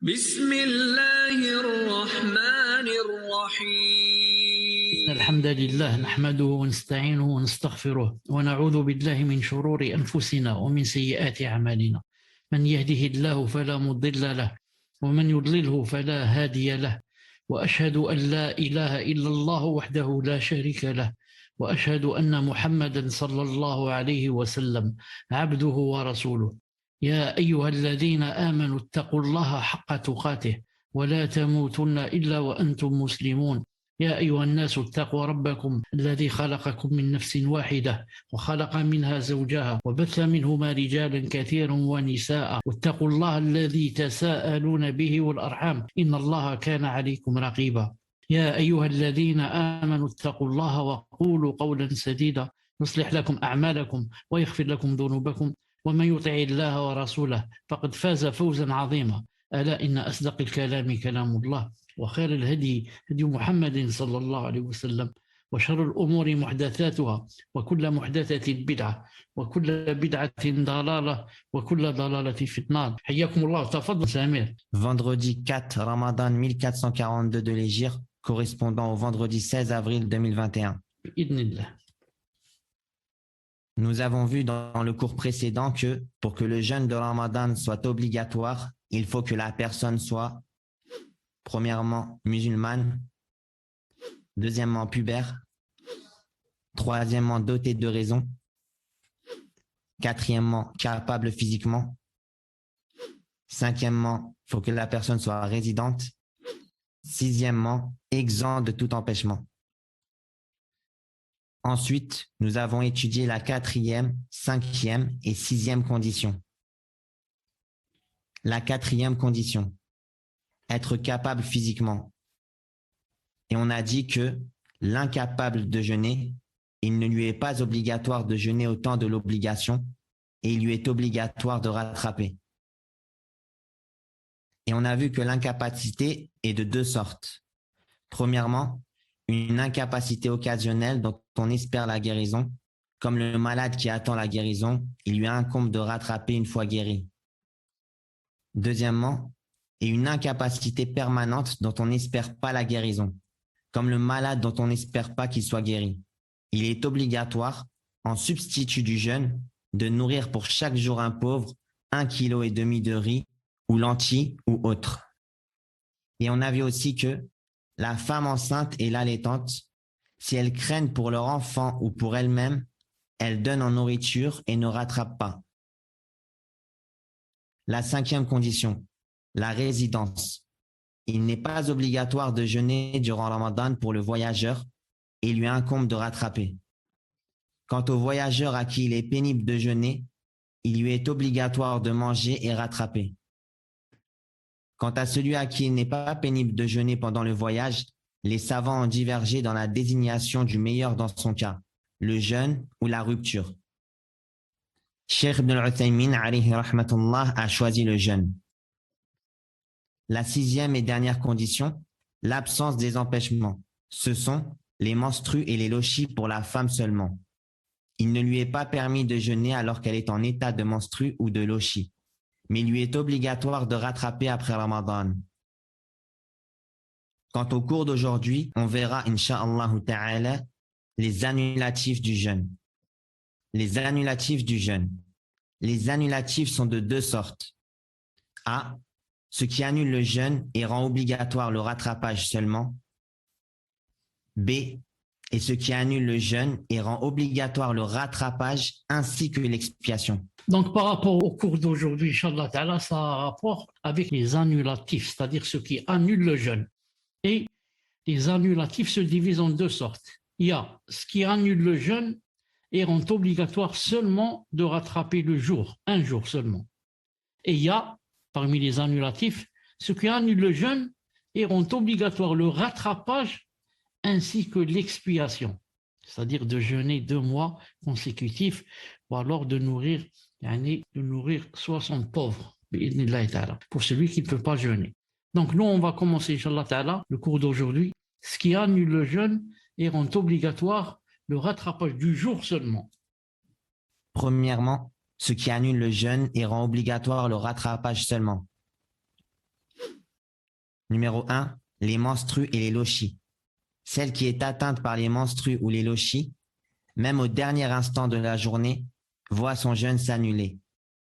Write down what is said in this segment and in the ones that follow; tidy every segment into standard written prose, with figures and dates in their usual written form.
بسم الله الرحمن إن الرحيم الحمد لله نحمده ونستعينه ونستغفره ونعوذ بالله من شرور أنفسنا ومن سيئات أعمالنا. من يهده الله فلا مضل له ومن يضلله فلا هادي له، وأشهد أن لا إله إلا الله وحده لا شريك له، وأشهد أن محمدا صلى الله عليه وسلم عبده ورسوله. يا أيها الذين آمنوا اتقوا الله حق تقاته ولا تموتن إلا وأنتم مسلمون. يا أيها الناس اتقوا ربكم الذي خلقكم من نفس واحدة وخلق منها زوجها وبث منهما رجالا كثيرا ونساء، واتقوا الله الذي تساءلون به والأرحام إن الله كان عليكم رقيبا. يا أيها الذين آمنوا اتقوا الله وقولوا قولا سديدا يصلح لكم أعمالكم ويغفر لكم ذنوبكم، ومن يطع الله ورسوله فقد فاز فوزا عظيما. ألا إن أصدق الكلام كلام الله، وخير الهدي هدي محمد صلى الله عليه وسلم، وشر الأمور محدثاتها وكل محدثة بدعة وكل بدعة ضلالة وكل ضلالة في النار. حياكم الله. تفضل سامر. Vendredi 4 Ramadan 1442 de l'Hégire, correspondant au vendredi 16 avril 2021. بإذن الله. Nous avons vu dans le cours précédent que pour que le jeûne de Ramadan soit obligatoire, il faut que la personne soit premièrement musulmane, deuxièmement pubère, troisièmement dotée de raison, quatrièmement capable physiquement, cinquièmement, il faut que la personne soit résidente, sixièmement, exempt de tout empêchement. Ensuite, nous avons étudié la quatrième, cinquième et sixième condition. La quatrième condition, être capable physiquement. Et on a dit que l'incapable de jeûner, il ne lui est pas obligatoire de jeûner au temps de l'obligation et il lui est obligatoire de rattraper. Et on a vu que l'incapacité est de deux sortes. Premièrement, une incapacité occasionnelle dont on espère la guérison, comme le malade qui attend la guérison, il lui incombe de rattraper une fois guéri. Deuxièmement, et une incapacité permanente dont on n'espère pas la guérison, comme le malade dont on n'espère pas qu'il soit guéri. Il est obligatoire, en substitut du jeûne, de nourrir pour chaque jour un pauvre 1,5 kg de riz ou lentilles ou autre. Et on a vu aussi que la femme enceinte et l'allaitante, si elles craignent pour leur enfant ou pour elles-mêmes, elles donnent en nourriture et ne rattrapent pas. La cinquième condition, la résidence. Il n'est pas obligatoire de jeûner durant Ramadan pour le voyageur et il lui incombe de rattraper. Quant au voyageur à qui il est pénible de jeûner, il lui est obligatoire de manger et rattraper. Quant à celui à qui il n'est pas pénible de jeûner pendant le voyage, les savants ont divergé dans la désignation du meilleur dans son cas, le jeûne ou la rupture. Cheikh Ibn al-Uthaymin alayhi rahmatullah a choisi le jeûne. La sixième et dernière condition, l'absence des empêchements. Ce sont les menstrues et les lochis pour la femme seulement. Il ne lui est pas permis de jeûner alors qu'elle est en état de menstrue ou de lochis, mais il lui est obligatoire de rattraper après Ramadan. Quant au cours d'aujourd'hui, on verra, incha'Allah ta'ala, les annulatifs du jeûne. Les annulatifs du jeûne. Les annulatifs sont de deux sortes. A. Ce qui annule le jeûne et rend obligatoire le rattrapage seulement. B. Et ce qui annule le jeûne et rend obligatoire le rattrapage ainsi que l'expiation. Donc, par rapport au cours d'aujourd'hui, Inch'Allah Ta'ala, ça a rapport avec les annulatifs, c'est-à-dire ceux qui annulent le jeûne. Et les annulatifs se divisent en deux sortes. Il y a ce qui annule le jeûne et rend obligatoire seulement de rattraper le jour, un jour seulement. Et il y a, parmi les annulatifs, ce qui annule le jeûne et rend obligatoire le rattrapage ainsi que l'expiation, c'est-à-dire de jeûner 2 mois consécutifs ou alors de nourrir 60 pauvres, pour celui qui ne peut pas jeûner. Donc nous, on va commencer, Inch'Allah Ta'ala, le cours d'aujourd'hui, ce qui annule le jeûne et rend obligatoire le rattrapage du jour seulement. Premièrement, ce qui annule le jeûne et rend obligatoire le rattrapage seulement. Numéro 1, les menstrues et les lochis. Celle qui est atteinte par les menstrues ou les lochis, même au dernier instant de la journée, voit son jeûne s'annuler.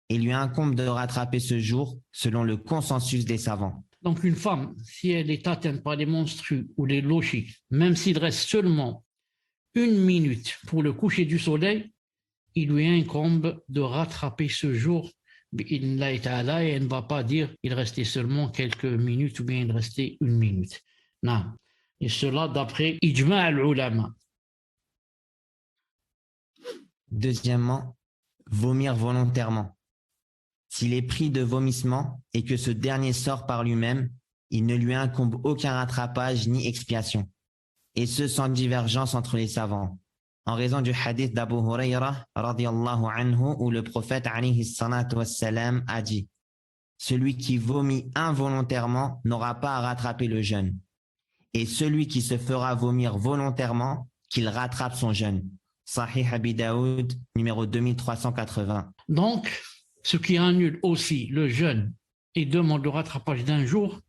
Il lui incombe de rattraper ce jour selon le consensus des savants. Donc une femme, si elle est atteinte par les menstrues ou les lochis, même s'il reste seulement 1 minute pour le coucher du soleil, il lui incombe de rattraper ce jour, et elle ne va pas dire il restait seulement quelques minutes ou bien il restait 1 minute. Non. Et cela d'après Ijma' al-Ulama. Deuxièmement, vomir volontairement. S'il est pris de vomissement et que ce dernier sort par lui-même, il ne lui incombe aucun rattrapage ni expiation. Et ce sans divergence entre les savants. En raison du hadith d'Abu Huraira radiyallahu anhu où le prophète alayhi salatu wassalam a dit: celui qui vomit involontairement n'aura pas à rattraper le jeûne. Et celui qui se fera vomir volontairement, qu'il rattrape son jeûne. Sahih Abi Daoud, numéro 2380. Donc, ce qui annule aussi le jeûne et demande le rattrapage d'un jour,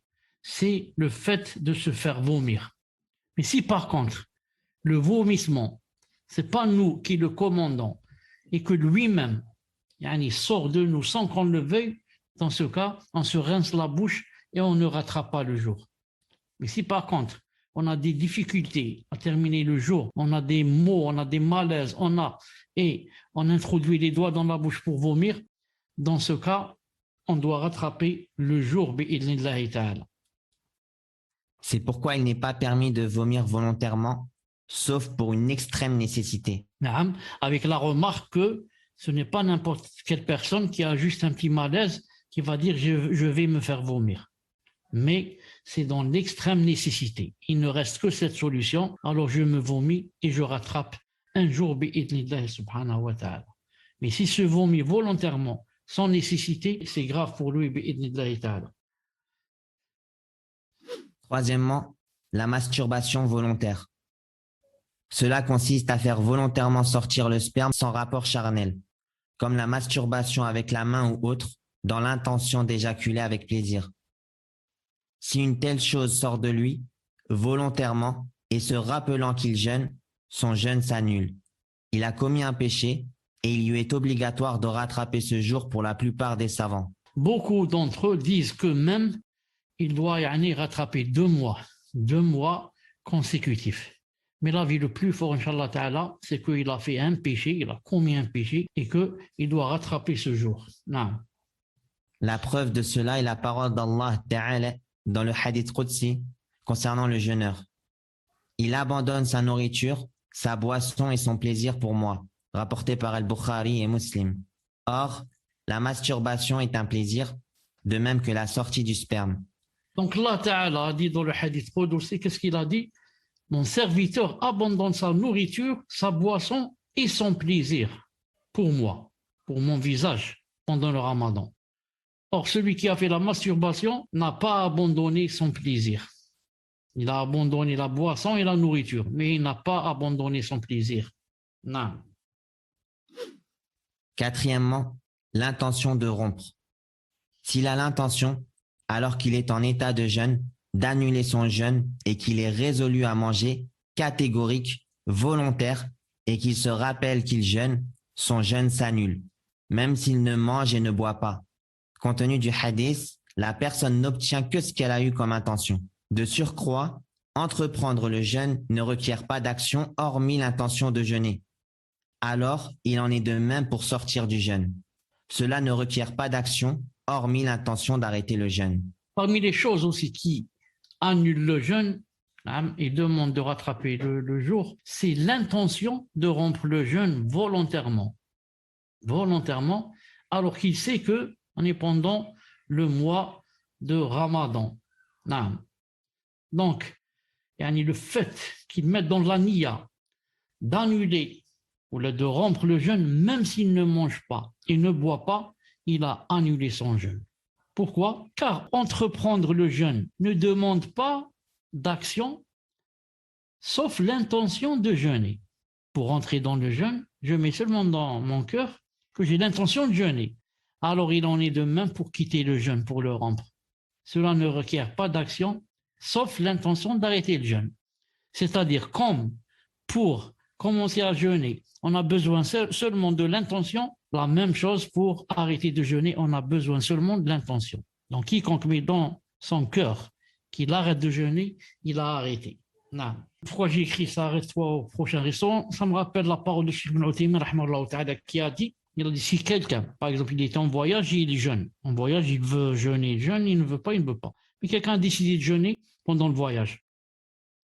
c'est le fait de se faire vomir. Mais si par contre, le vomissement, c'est pas nous qui le commandons et que lui-même, il sort de nous sans qu'on le veuille, dans ce cas, on se rince la bouche et on ne rattrape pas le jour. Mais si par contre, on a des difficultés à terminer le jour, on a des maux, on a des malaises, et on introduit les doigts dans la bouche pour vomir, dans ce cas, on doit rattraper le jour bi'idhnillahi ta'ala. C'est pourquoi il n'est pas permis de vomir volontairement, sauf pour une extrême nécessité. Avec la remarque que ce n'est pas n'importe quelle personne qui a juste un petit malaise qui va dire je vais me faire vomir. Mais c'est dans l'extrême nécessité. Il ne reste que cette solution, alors je me vomis et je rattrape un jour bi'idhnillahi subhanahu wa ta'ala. Mais si se vomit volontairement, sans nécessité, c'est grave pour lui bi'idhnillahi ta'ala. Troisièmement, la masturbation volontaire. Cela consiste à faire volontairement sortir le sperme sans rapport charnel, comme la masturbation avec la main ou autre, dans l'intention d'éjaculer avec plaisir. Si une telle chose sort de lui, volontairement, et se rappelant qu'il jeûne, son jeûne s'annule. Il a commis un péché et il lui est obligatoire de rattraper ce jour pour la plupart des savants. Beaucoup d'entre eux disent que même il doit rattraper 2 mois consécutifs. Mais l'avis le plus fort, Inch'Allah Ta'ala, c'est qu'il a fait un péché, il a commis un péché et qu'il doit rattraper ce jour. Non. La preuve de cela est la parole d'Allah Ta'ala dans le hadith Qudsi concernant le jeûneur. Il abandonne sa nourriture, sa boisson et son plaisir pour moi, rapporté par Al-Bukhari et Muslim. Or, la masturbation est un plaisir, de même que la sortie du sperme. Donc Allah Ta'ala a dit dans le hadith Qudsi, qu'est-ce qu'il a dit? Mon serviteur abandonne sa nourriture, sa boisson et son plaisir pour moi, pour mon visage pendant le Ramadan. Or, celui qui a fait la masturbation n'a pas abandonné son plaisir. Il a abandonné la boisson et la nourriture, mais il n'a pas abandonné son plaisir. Non. Quatrièmement, l'intention de rompre. S'il a l'intention, alors qu'il est en état de jeûne, d'annuler son jeûne et qu'il est résolu à manger, catégorique, volontaire, et qu'il se rappelle qu'il jeûne, son jeûne s'annule, même s'il ne mange et ne boit pas. Compte tenu du hadith, la personne n'obtient que ce qu'elle a eu comme intention. De surcroît, entreprendre le jeûne ne requiert pas d'action hormis l'intention de jeûner. Alors, il en est de même pour sortir du jeûne. Cela ne requiert pas d'action hormis l'intention d'arrêter le jeûne. Parmi les choses aussi qui annulent le jeûne et demandent de rattraper le jour, c'est l'intention de rompre le jeûne volontairement. Volontairement, alors qu'il sait que on est pendant le mois de Ramadan. Donc, le fait qu'ils mettent dans la niya d'annuler ou de rompre le jeûne, même s'il ne mange pas et ne boit pas, il a annulé son jeûne. Pourquoi? Car entreprendre le jeûne ne demande pas d'action, sauf l'intention de jeûner. Pour entrer dans le jeûne, je mets seulement dans mon cœur que j'ai l'intention de jeûner. Alors il en est de même pour quitter le jeûne, pour le rompre. cela ne requiert pas d'action, sauf l'intention d'arrêter le jeûne. C'est-à-dire, comme pour commencer à jeûner, on a besoin seulement de l'intention, la même chose pour arrêter de jeûner, on a besoin seulement de l'intention. Donc, quiconque met dans son cœur qu'il arrête de jeûner, il a arrêté. Non. Pourquoi j'ai écrit ça, arrête-toi au prochain restaurant? Ça me rappelle la parole de Cheikh Ibn Uthaymin, qui a dit, il a dit, si quelqu'un, par exemple, il est en voyage, il est jeûne. En voyage, il veut jeûner. Jeûne, il ne veut pas, il ne veut pas. Mais quelqu'un a décidé de jeûner pendant le voyage.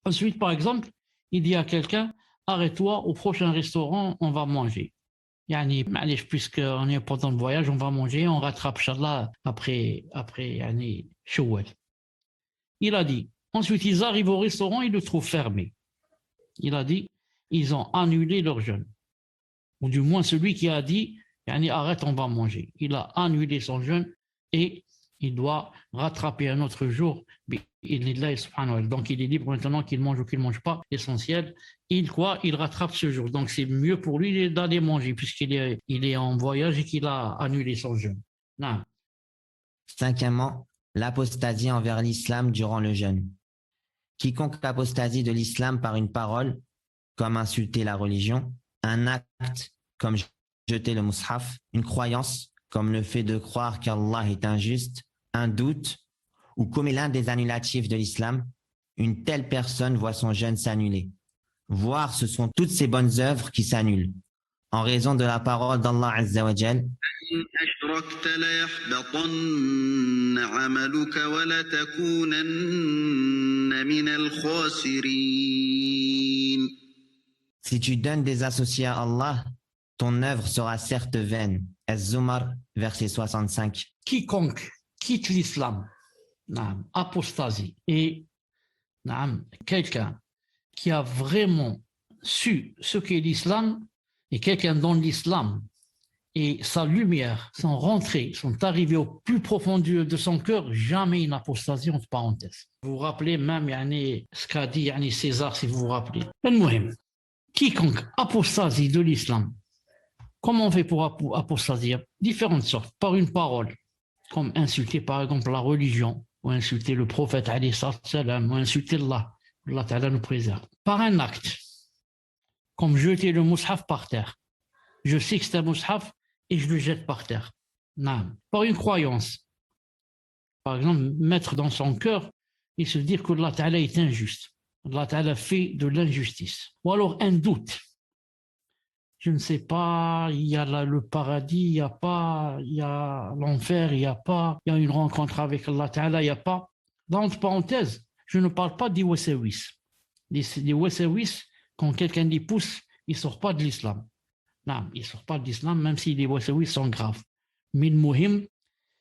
Ensuite, par exemple, il dit à quelqu'un, arrête-toi au prochain restaurant, on va manger. Yani, puisqu'on est pendant le voyage, on va manger, on rattrape Inch'Allah après Shawwal. Il a dit, ensuite ils arrivent au restaurant, ils le trouvent fermé. Il a dit, ils ont annulé leur jeûne. Ou du moins celui qui a dit, arrête, on va manger. Il a annulé son jeûne et il doit rattraper un autre jour. Donc il est libre maintenant qu'il mange ou qu'il ne mange pas. L'essentiel, il rattrape ce jour. Donc c'est mieux pour lui d'aller manger puisqu'il est en voyage et qu'il a annulé son jeûne. Non. Cinquièmement, l'apostasie envers l'islam durant le jeûne. Quiconque apostasie de l'islam par une parole, comme insulter la religion, un acte, comme jeter le mushaf, une croyance, comme le fait de croire qu'Allah est injuste, un doute, ou commet l'un des annulatifs de l'islam, une telle personne voit son jeûne s'annuler. Voire ce sont toutes ces bonnes œuvres qui s'annulent, en raison de la parole d'Allah Azza wa Jal. Si tu donnes des associés à Allah, ton œuvre sera certes vaine. Az-Zumar, verset 65. Quiconque quitte l'islam, apostasie, et quelqu'un qui a vraiment su ce qu'est l'islam, et quelqu'un dont l'islam et sa lumière sont rentrés, sont arrivés au plus profond de son cœur, jamais une apostasie, entre parenthèses. Vous vous rappelez même ce qu'a dit César, si vous vous rappelez. Quiconque apostasie de l'islam, comment on fait pour apostasier? Différentes sortes, par une parole, comme insulter par exemple la religion, ou insulter le prophète, ou insulter Allah. Allah Ta'ala nous préserve. Par un acte, comme jeter le mushaf par terre. Je sais que c'est un mushaf et je le jette par terre. Non. Par une croyance. Par exemple, mettre dans son cœur et se dire que Allah Ta'ala est injuste. Allah Ta'ala fait de l'injustice. Ou alors un doute. Je ne sais pas, il y a le paradis, il y a l'enfer, il y a une rencontre avec Allah Ta'ala, il n'y a pas. Dans entre parenthèses, je ne parle pas des wasawis. Les wasawis, quand quelqu'un les pousse, il ne sort pas de l'islam. Non, il ne sort pas de l'islam, même si les wasawis sont graves. Mais le muhim,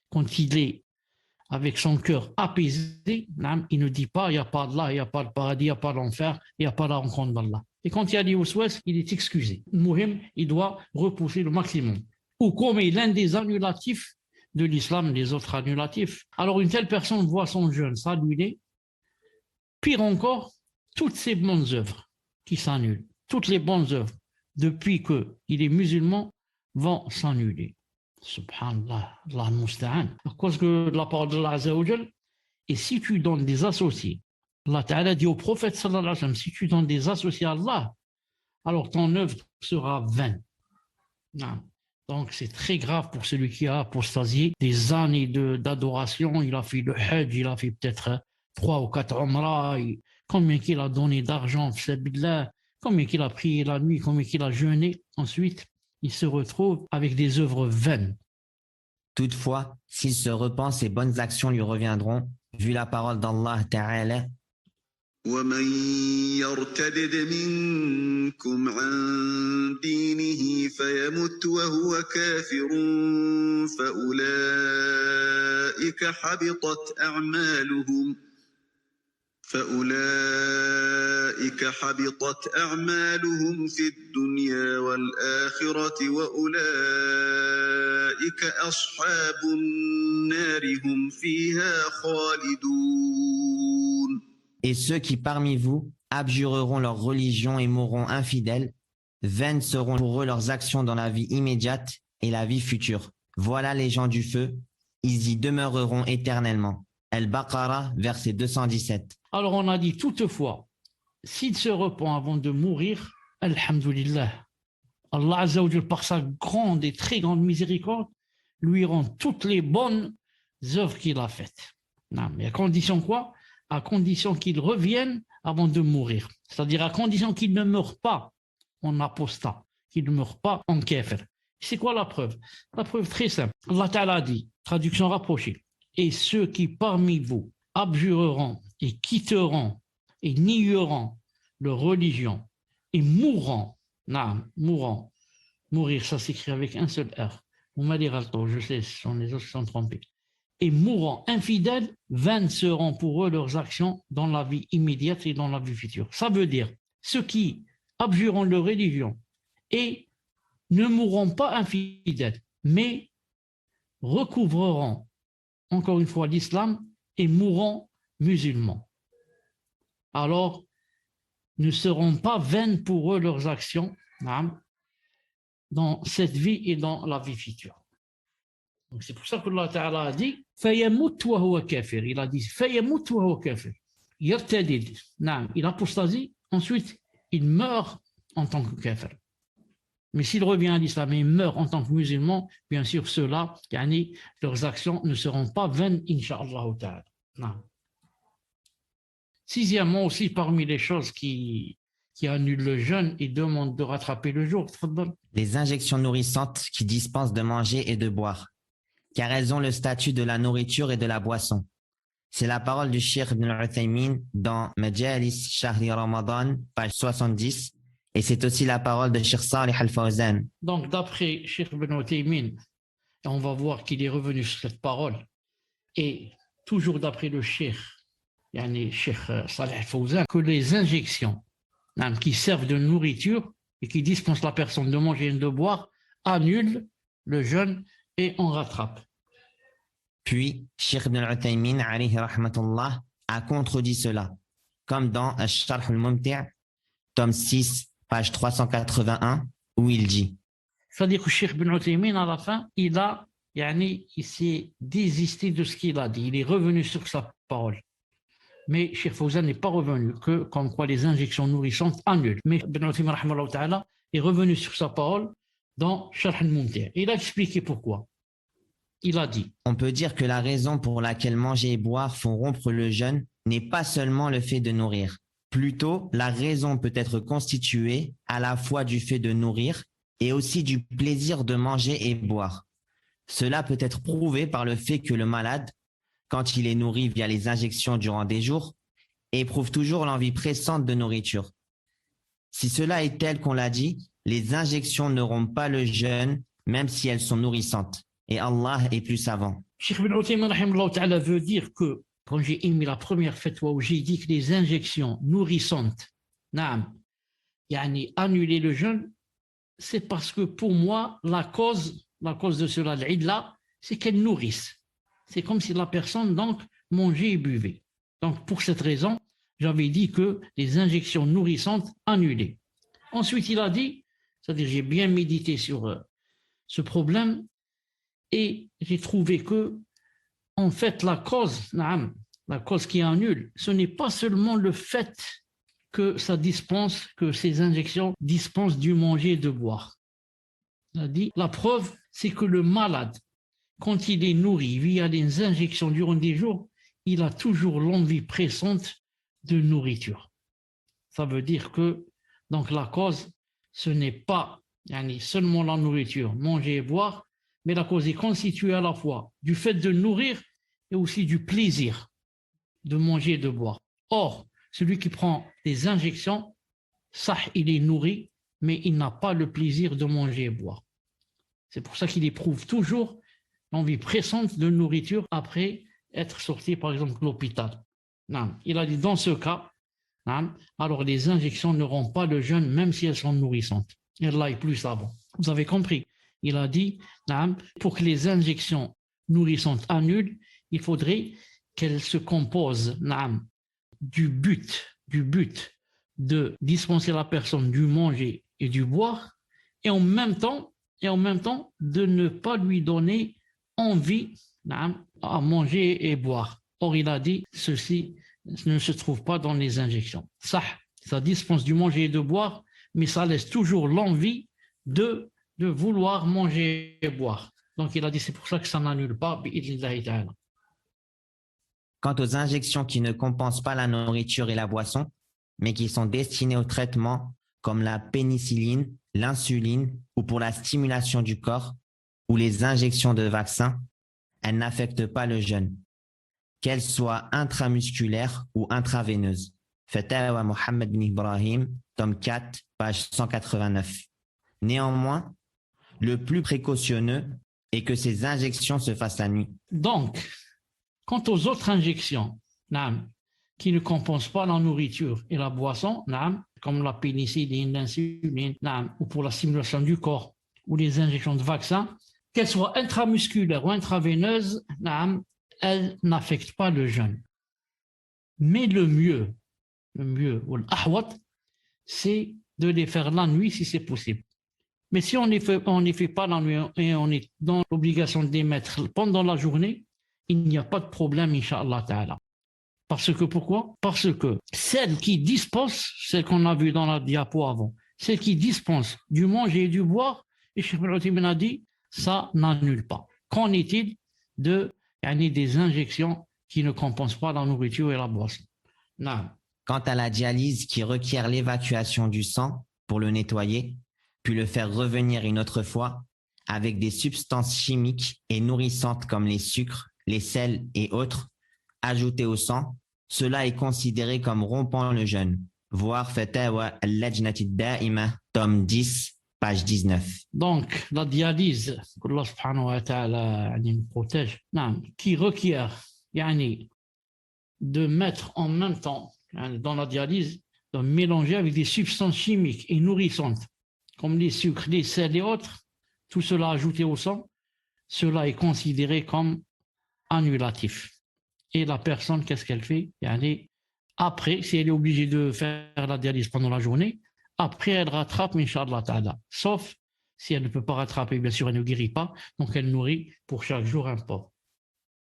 quand il est avec son cœur apaisé, il ne dit pas, il n'y a pas d'Allah, il n'y a pas de paradis, il n'y a pas d'enfer, il n'y a pas la rencontre d'Allah. Et quand il y a les waswas, il est excusé. Le muhim, il doit repousser le maximum. Ou comme l'un des annulatifs de l'islam, les autres annulatifs. Alors une telle personne voit son jeûne s'annuler. Pire encore, toutes ces bonnes œuvres qui s'annulent, toutes les bonnes œuvres, depuis qu'il est musulman, vont s'annuler. Subhanallah, Allah al-Musta'an. À cause de la parole de Allah Azza wa Jal. Et si tu donnes des associés, Allah Ta'ala dit au prophète sallallahu alayhi wa sallam, si tu donnes des associés à Allah, alors ton œuvre sera vaine. Non. Donc c'est très grave pour celui qui a apostasié des années d'adoration. Il a fait le Hajj, il a fait peut-être 3 ou 4 Umrah, combien qu'il a donné d'argent, combien qu'il a prié la nuit, combien qu'il a jeûné. Ensuite, il se retrouve avec des œuvres vaines. Toutefois, s'il se repent, ses bonnes actions lui reviendront, vu la parole d'Allah Ta'ala. ومن يرتدد منكم عن دينه فيمت وهو كافر فأولئك حبطت أعمالهم في الدنيا والآخرة وأولئك أصحاب النار هم فيها خالدون. Et ceux qui parmi vous abjureront leur religion et mourront infidèles, vaines seront pour eux leurs actions dans la vie immédiate et la vie future. Voilà les gens du feu, ils y demeureront éternellement. Al-Baqarah, verset 217. Alors on a dit toutefois, s'il se repent avant de mourir, alhamdulillah, Allah Azza wa Jal, par sa grande et très grande miséricorde, lui rend toutes les bonnes œuvres qu'il a faites. Non, mais à condition quoi? À condition qu'il revienne avant de mourir. C'est-à-dire à condition qu'il ne meure pas en apostat, qu'il ne meure pas en kéfir. C'est quoi la preuve? La preuve très simple. Allah Ta'ala dit, traduction rapprochée, et ceux qui parmi vous abjureront et quitteront et nieront leur religion et mourront, mourir, ça s'écrit avec un seul R. Vous m'allez ralto, je sais, ce sont les autres qui sont trompés. Et mourant infidèles, vaines seront pour eux leurs actions dans la vie immédiate et dans la vie future. Ça veut dire, ceux qui abjureront leur religion et ne mourront pas infidèles, mais recouvreront encore une fois l'islam et mourront musulmans. Alors, ne seront pas vaines pour eux leurs actions dans cette vie et dans la vie future. Donc c'est pour ça que Allah Ta'ala a dit فَيَمُتْ وَهُوَ كَافِرٌ. Il a dit فَيَمُتْ وَهُوَ كَافِرٌ. يرتدد. Il apostasie, ensuite il meurt en tant que kafir. Mais s'il revient à l'islam et meurt en tant que musulman, bien sûr ceux-là, leurs actions ne seront pas vaines, Inch'Allah Ta'ala. Sixièmement aussi, parmi les choses qui annulent le jeûne et demandent de rattraper le jour, Les injections nourrissantes qui dispensent de manger et de boire, car elles ont le statut de la nourriture et de la boisson. C'est la parole du Cheikh Ibn al-Uthaymin dans Majalis Shahri Ramadan, page 70, et c'est aussi la parole de Cheikh Salih al-Fawzan. Donc d'après Cheikh Ibn Uthaymin, et on va voir qu'il est revenu sur cette parole, et toujours d'après le Cheikh Salih al-Fawzan, que les injections qui servent de nourriture et qui dispensent la personne de manger et de boire annulent le jeûne et on rattrape. Puis, Cheikh Ibn al-Uthaymin, alayhi rahmatullah, a contredit cela, comme dans Al-Sharh al-Mumti', tome 6, page 381, où il dit. C'est-à-dire que Cheikh Ibn Uthaymin, à la fin, il s'est désisté de ce qu'il a dit. Il est revenu sur sa parole. Mais Cheikh Fawzan n'est pas revenu, que comme quoi les injections nourrissantes annulent. Mais Ibn Uthaymin rahimahullah ta'ala est revenu sur sa parole dans Sharh al-Mumti'. Il a expliqué pourquoi. Il a dit. On peut dire que la raison pour laquelle manger et boire font rompre le jeûne n'est pas seulement le fait de nourrir. Plutôt, la raison peut être constituée à la fois du fait de nourrir et aussi du plaisir de manger et boire. Cela peut être prouvé par le fait que le malade, quand il est nourri via les injections durant des jours, éprouve toujours l'envie pressante de nourriture. Si cela est tel qu'on l'a dit, les injections ne rompent pas le jeûne, même si elles sont nourrissantes. Et Allah est plus savant. Cheikh Ibn Uthaymin rahimahullah ta'ala veut dire que, quand j'ai émis la première fatwa où j'ai dit que les injections nourrissantes, annuler le jeûne, c'est parce que pour moi, la cause de cela, l'idla, c'est qu'elles nourrissent. C'est comme si la personne donc mangeait et buvait. Donc pour cette raison, j'avais dit que les injections nourrissantes annulaient. Ensuite, il a dit, c'est-à-dire j'ai bien médité sur ce problème et j'ai trouvé que, en fait, la cause qui annule, ce n'est pas seulement le fait que ces injections dispensent du manger et de boire. Il a dit, la preuve, c'est que le malade, quand il est nourri via des injections durant des jours, il a toujours l'envie pressante de nourriture. Ça veut dire que donc la cause, ce n'est pas seulement la nourriture, manger et boire, mais la cause est constituée à la fois du fait de nourrir et aussi du plaisir de manger et de boire. Or, celui qui prend des injections, ça, il est nourri, mais il n'a pas le plaisir de manger et boire. C'est pour ça qu'il éprouve toujours l'envie pressante de nourriture après être sorti, par exemple, de l'hôpital. Il a dit, dans ce cas, alors les injections ne rendent pas le jeûne, même si elles sont nourrissantes. Et là, il est plus savant. Vous avez compris? Il a dit, pour que les injections nourrissantes annulent, il faudrait qu'elles se composent du but de dispenser à la personne du manger et du boire, et en même temps de ne pas lui donner envie à manger et boire. Or, il a dit, ceci ne se trouve pas dans les injections. Ça dispense du manger et de boire, mais ça laisse toujours l'envie de vouloir manger et boire. Donc, il a dit, c'est pour ça que ça n'annule pas. Bi'idhnillahi ta'ala. Quant aux injections qui ne compensent pas la nourriture et la boisson, mais qui sont destinées au traitement, comme la pénicilline, l'insuline ou pour la stimulation du corps, ou les injections de vaccins, elles n'affectent pas le jeûne, qu'elles soient intramusculaires ou intraveineuses. Fatawa Mohammed bin Ibrahim, tome 4, page 189. Néanmoins, le plus précautionneux est que ces injections se fassent la nuit. Donc, quant aux autres injections, qui ne compensent pas la nourriture et la boisson, comme la pénicilline, l'insuline, ou pour la stimulation du corps, ou les injections de vaccins, qu'elles soient intramusculaires ou intraveineuses, elles n'affectent pas le jeûne. Mais le mieux, ou l'ahwat, c'est de les faire la nuit si c'est possible. Mais si on ne les fait pas la nuit et on est dans l'obligation de les mettre pendant la journée, il n'y a pas de problème, Inch'Allah Ta'ala. Parce que pourquoi? Parce que celles qui dispensent, celles qu'on a vues dans la diapo avant, celles qui dispensent du manger et du boire, et Cheikh Ibn Uthaymin a dit, ça n'annule pas. Qu'en est-il des injections qui ne compensent pas la nourriture et la boisson? Non. Quant à la dialyse qui requiert l'évacuation du sang pour le nettoyer, puis le faire revenir une autre fois, avec des substances chimiques et nourrissantes comme les sucres, les sels et autres, ajoutés au sang, cela est considéré comme rompant le jeûne. Voir Fatawa al-Lajnati ad-Da'ima, tome 10, page 19. Donc, la dialyse, Allah subhanahu wa ta'ala nous protège, qui requiert de mettre en même temps, dans la dialyse, de mélanger avec des substances chimiques et nourrissantes, comme les sucres, les sels et autres, tout cela ajouté au sang, cela est considéré comme annulatif. Et la personne, qu'est-ce qu'elle fait? Après, si elle est obligée de faire la dialyse pendant la journée, après elle rattrape, Inch'Allah Ta'ala. Sauf si elle ne peut pas rattraper, bien sûr, elle ne guérit pas, donc elle nourrit pour chaque jour un pauvre.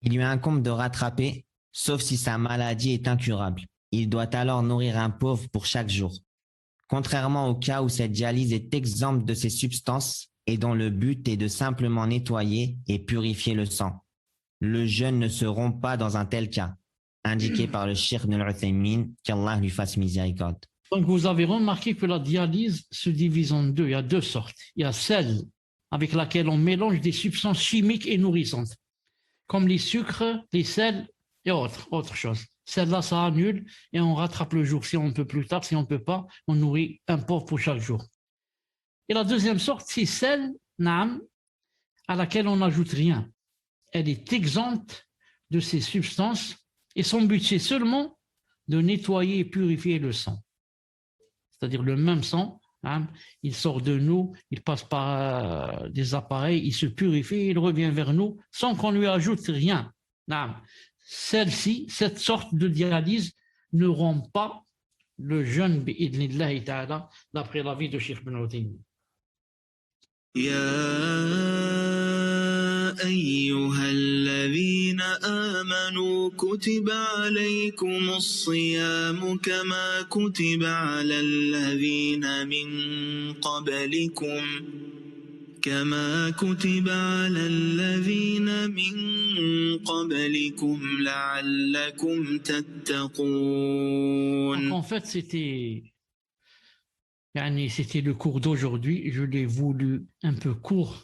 Il lui incombe de rattraper, sauf si sa maladie est incurable. Il doit alors nourrir un pauvre pour chaque jour. Contrairement au cas où cette dialyse est exempte de ces substances et dont le but est de simplement nettoyer et purifier le sang. Le jeûne ne se rompt pas dans un tel cas, indiqué par le Cheikh Ibn Uthaymin, qu'Allah lui fasse miséricorde. Donc vous avez remarqué que la dialyse se divise en deux. Il y a deux sortes. Il y a celle avec laquelle on mélange des substances chimiques et nourrissantes, comme les sucres, les sels et autre chose. Celle-là, ça annule et on rattrape le jour. Si on peut plus tard, si on ne peut pas, on nourrit un pauvre pour chaque jour. Et la deuxième sorte, c'est celle, à laquelle on n'ajoute rien. Elle est exempte de ces substances et son but, c'est seulement de nettoyer et purifier le sang. C'est-à-dire le même sang, il sort de nous, il passe par des appareils, il se purifie, il revient vers nous sans qu'on lui ajoute rien. Celle-ci, cette sorte de dialyse ne rompt pas le jeûne bi'idhnillahi ta'ala d'après l'avis de Cheikh Ibn Uthaymin. أيها الذين آمنوا كتب عليكم الصيام كما كتب على الذين من قبلكم لعلكم تتقون. Donc en fait, c'était le cours d'aujourd'hui. Je l'ai voulu un peu court,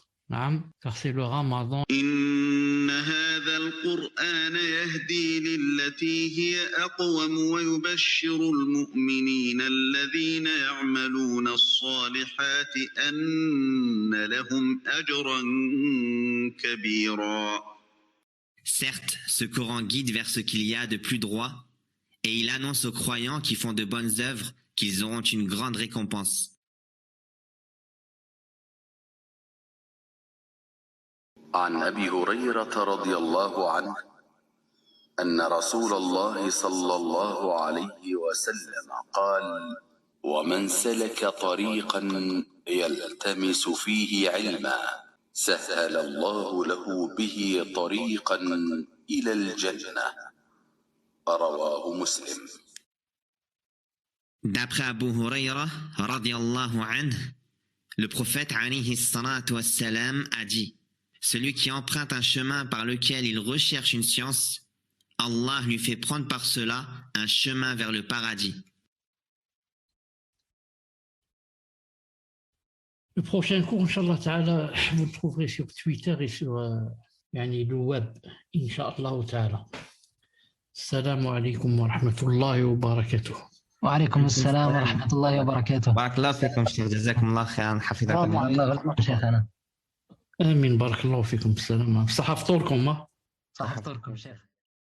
car c'est le Ramadan. إن هذا القرآن يهدي للتي هي أقوم ويبشر المؤمنين الذين يعملون الصالحات أن لهم أجرا كبيرا. Certes, ce Coran guide vers ce qu'il y a de plus droit, et il annonce aux croyants qui font de bonnes œuvres qu'ils auront une grande récompense. عن أبي هريرة رضي الله عنه أن رسول الله صلى الله عليه وسلم قال: ومن سلك طريقا يلتمس فيه علما سهل الله له به طريقا إلى الجنة رواه مسلم. D'après Abu Huraira, radiyallahu anhu, le prophète alayhi salatu wassalam a dit: celui qui emprunte un chemin par lequel il recherche une science, Allah lui fait prendre par cela un chemin vers le paradis. Le prochain cours, Inch'Allah Ta'ala, vous le trouverez sur Twitter et sur le web, Inch'Allah Ta'ala. Assalamu alaikum wa rahmatullahi wa barakatuh. وعليكم السلام ورحمة الله وبركاته. بارك الله فيكم شيخ، جزاكم الله خيرا، حفظكم الله. الله شيخنا. آمين، بارك الله فيكم. السلام. صحة فطوركم. صحة فطوركم شيخ.